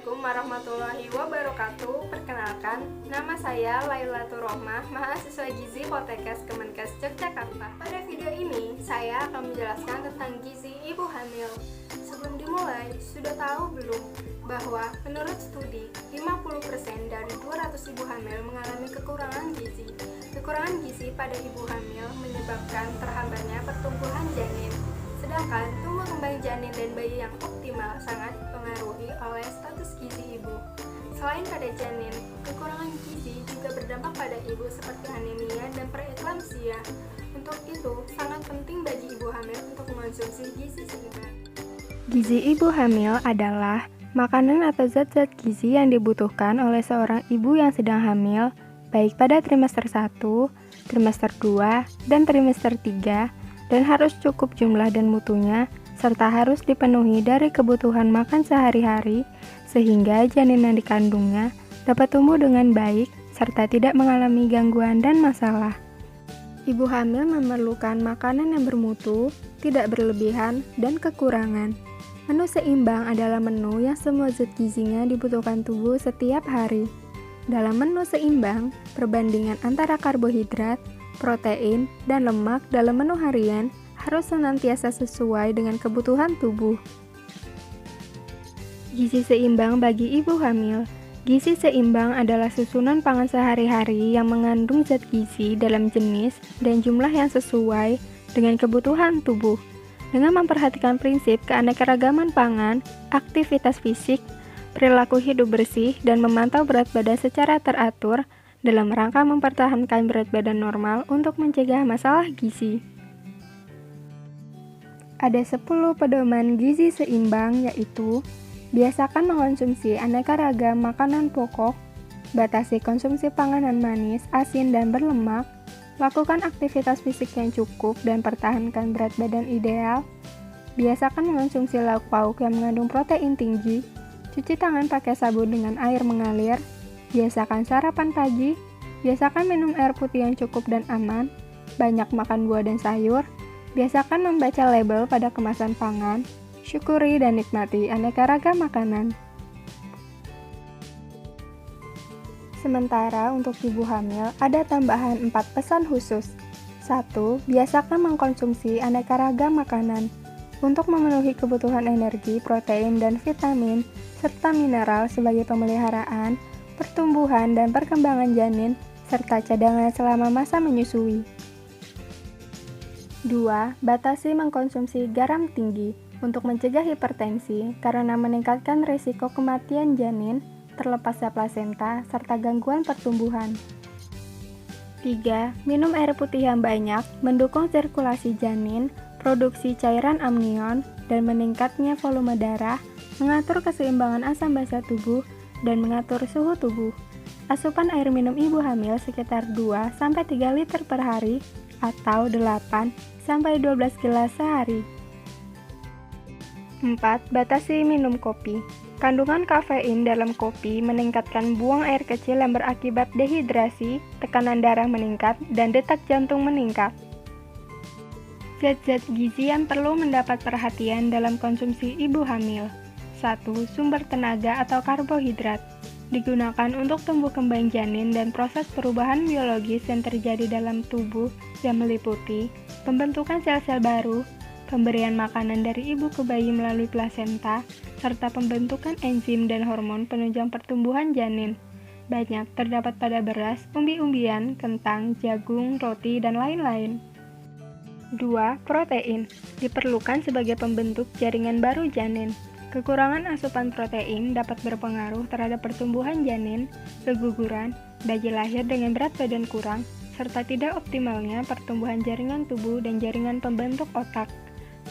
Assalamualaikum warahmatullahi wabarakatuh. Perkenalkan, nama saya Lailatul Rohmah, mahasiswa Gizi Poltekkes Kemenkes Yogyakarta. Pada video ini, saya akan menjelaskan tentang gizi ibu hamil. Sebelum dimulai, sudah tahu belum bahwa menurut studi, 50% dari 200 ibu hamil mengalami kekurangan gizi. Kekurangan gizi pada ibu hamil menyebabkan terhambatnya pertumbuhan janin. Sedangkan tumbuh kembang janin dan bayi yang optimal sangat dipengaruhi oleh status gizi ibu. Selain pada janin, kekurangan gizi juga berdampak pada ibu seperti anemia dan preeklamsia. Untuk itu, sangat penting bagi ibu hamil untuk mengonsumsi gizi seimbang. Gizi ibu hamil adalah makanan atau zat-zat gizi yang dibutuhkan oleh seorang ibu yang sedang hamil, baik pada trimester 1, trimester 2, dan trimester 3, dan harus cukup jumlah dan mutunya, serta harus dipenuhi dari kebutuhan makan sehari-hari, sehingga janin yang dikandungnya dapat tumbuh dengan baik, serta tidak mengalami gangguan dan masalah. Ibu hamil memerlukan makanan yang bermutu, tidak berlebihan, dan kekurangan. Menu seimbang adalah menu yang semua zat gizinya dibutuhkan tubuh setiap hari. Dalam menu seimbang, perbandingan antara karbohidrat, protein, dan lemak dalam menu harian harus senantiasa sesuai dengan kebutuhan tubuh. Gizi seimbang bagi ibu hamil. Gizi seimbang adalah susunan pangan sehari-hari yang mengandung zat gizi dalam jenis dan jumlah yang sesuai dengan kebutuhan tubuh. Dengan memperhatikan prinsip keanekaragaman pangan, aktivitas fisik, perilaku hidup bersih, dan memantau berat badan secara teratur, dalam rangka mempertahankan berat badan normal untuk mencegah masalah gizi. Ada 10 pedoman gizi seimbang, yaitu biasakan mengonsumsi aneka ragam makanan pokok, batasi konsumsi panganan manis, asin, dan berlemak, lakukan aktivitas fisik yang cukup dan pertahankan berat badan ideal, biasakan mengonsumsi lauk pauk yang mengandung protein tinggi, cuci tangan pakai sabun dengan air mengalir, biasakan sarapan pagi, biasakan minum air putih yang cukup dan aman, banyak makan buah dan sayur, biasakan membaca label pada kemasan pangan, syukuri dan nikmati aneka ragam makanan. Sementara untuk ibu hamil, ada tambahan 4 pesan khusus. 1. Biasakan mengkonsumsi aneka ragam makanan untuk memenuhi kebutuhan energi, protein, dan vitamin, serta mineral sebagai pemeliharaan, pertumbuhan dan perkembangan janin, serta cadangan selama masa menyusui. 2. Batasi mengkonsumsi garam tinggi untuk mencegah hipertensi karena meningkatkan risiko kematian janin, terlepasnya plasenta, serta gangguan pertumbuhan. 3. Minum air putih yang banyak, mendukung sirkulasi janin, produksi cairan amnion, dan meningkatnya volume darah, mengatur keseimbangan asam basa tubuh, dan mengatur suhu tubuh. Asupan air minum ibu hamil sekitar 2-3 liter per hari atau 8-12 gelas sehari. 4. Batasi minum kopi. Kandungan kafein dalam kopi meningkatkan buang air kecil yang berakibat dehidrasi, tekanan darah meningkat, dan detak jantung meningkat. Zat-zat gizi yang perlu mendapat perhatian dalam konsumsi ibu hamil. 1. Sumber tenaga atau karbohidrat. Digunakan untuk tumbuh kembang janin dan proses perubahan biologis yang terjadi dalam tubuh yang meliputi pembentukan sel-sel baru, pemberian makanan dari ibu ke bayi melalui plasenta, serta pembentukan enzim dan hormon penunjang pertumbuhan janin. Banyak terdapat pada beras, umbi-umbian, kentang, jagung, roti, dan lain-lain. 2. Protein. Diperlukan sebagai pembentuk jaringan baru janin. Kekurangan asupan protein dapat berpengaruh terhadap pertumbuhan janin, keguguran, bayi lahir dengan berat badan kurang, serta tidak optimalnya pertumbuhan jaringan tubuh dan jaringan pembentuk otak.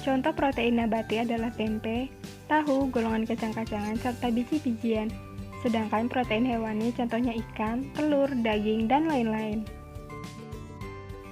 Contoh protein nabati adalah tempe, tahu, golongan kacang-kacangan, serta biji-bijian. Sedangkan protein hewani contohnya ikan, telur, daging, dan lain-lain.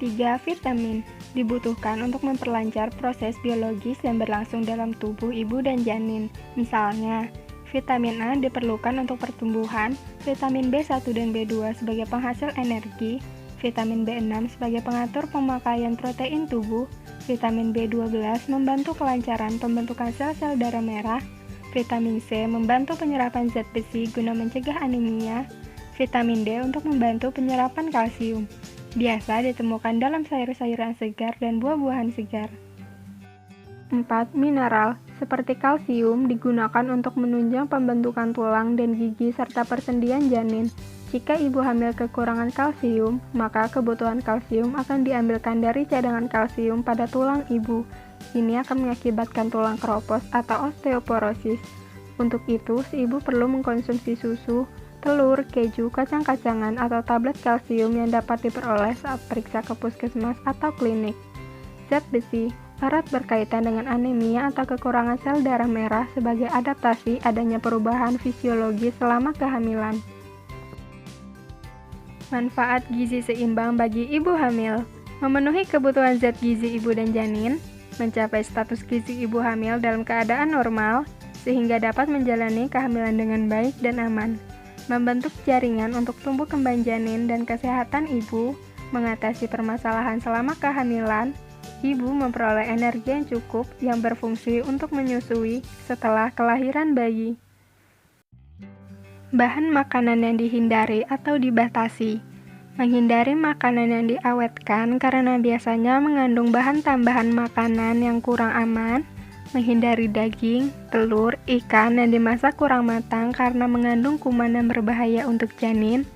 3. Vitamin. Dibutuhkan untuk memperlancar proses biologis yang berlangsung dalam tubuh ibu dan janin. Misalnya, vitamin A diperlukan untuk pertumbuhan, vitamin B1 dan B2 sebagai penghasil energi, vitamin B6 sebagai pengatur pemakaian protein tubuh, vitamin B12 membantu kelancaran pembentukan sel-sel darah merah, Vitamin C membantu penyerapan zat besi guna mencegah anemia. Vitamin D untuk membantu penyerapan kalsium. Biasa ditemukan dalam sayur-sayuran segar dan buah-buahan segar. 4. Mineral, seperti kalsium, digunakan untuk menunjang pembentukan tulang dan gigi serta persendian janin. Jika ibu hamil kekurangan kalsium, maka kebutuhan kalsium akan diambilkan dari cadangan kalsium pada tulang ibu. Ini akan mengakibatkan tulang keropos atau osteoporosis. Untuk itu, si ibu perlu mengkonsumsi susu, telur, keju, kacang-kacangan, atau tablet kalsium yang dapat diperoleh saat periksa ke puskesmas atau klinik. Zat besi erat berkaitan dengan anemia atau kekurangan sel darah merah sebagai adaptasi adanya perubahan fisiologis selama kehamilan. Manfaat gizi seimbang bagi ibu hamil. Memenuhi kebutuhan zat gizi ibu dan janin, mencapai status gizi ibu hamil dalam keadaan normal, sehingga dapat menjalani kehamilan dengan baik dan aman. Membentuk jaringan untuk tumbuh kembang janin dan kesehatan ibu, mengatasi permasalahan selama kehamilan, ibu memperoleh energi yang cukup yang berfungsi untuk menyusui setelah kelahiran bayi. Bahan makanan yang dihindari atau dibatasi. Menghindari makanan yang diawetkan karena biasanya mengandung bahan tambahan makanan yang kurang aman. Menghindari daging, telur, ikan yang dimasak kurang matang karena mengandung kuman yang berbahaya untuk janin.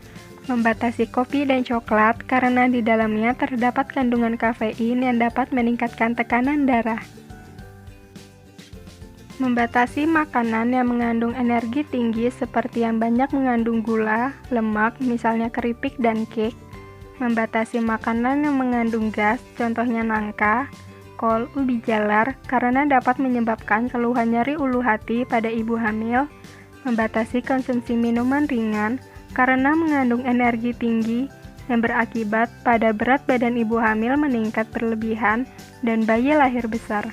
Membatasi kopi dan coklat karena di dalamnya terdapat kandungan kafein yang dapat meningkatkan tekanan darah. Membatasi makanan yang mengandung energi tinggi seperti yang banyak mengandung gula, lemak, misalnya keripik dan cake. Membatasi makanan yang mengandung gas, contohnya nangka, kol, ubi jalar, karena dapat menyebabkan keluhan nyeri ulu hati pada ibu hamil. Membatasi konsumsi minuman ringan, karena mengandung energi tinggi yang berakibat pada berat badan ibu hamil meningkat berlebihan dan bayi lahir besar.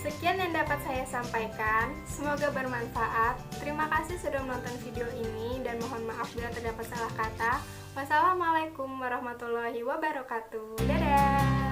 Sekian yang dapat saya sampaikan, semoga bermanfaat. Terima kasih sudah menonton video ini dan mohon maaf bila terdapat salah kata. Wassalamualaikum warahmatullahi wabarakatuh. Dadah!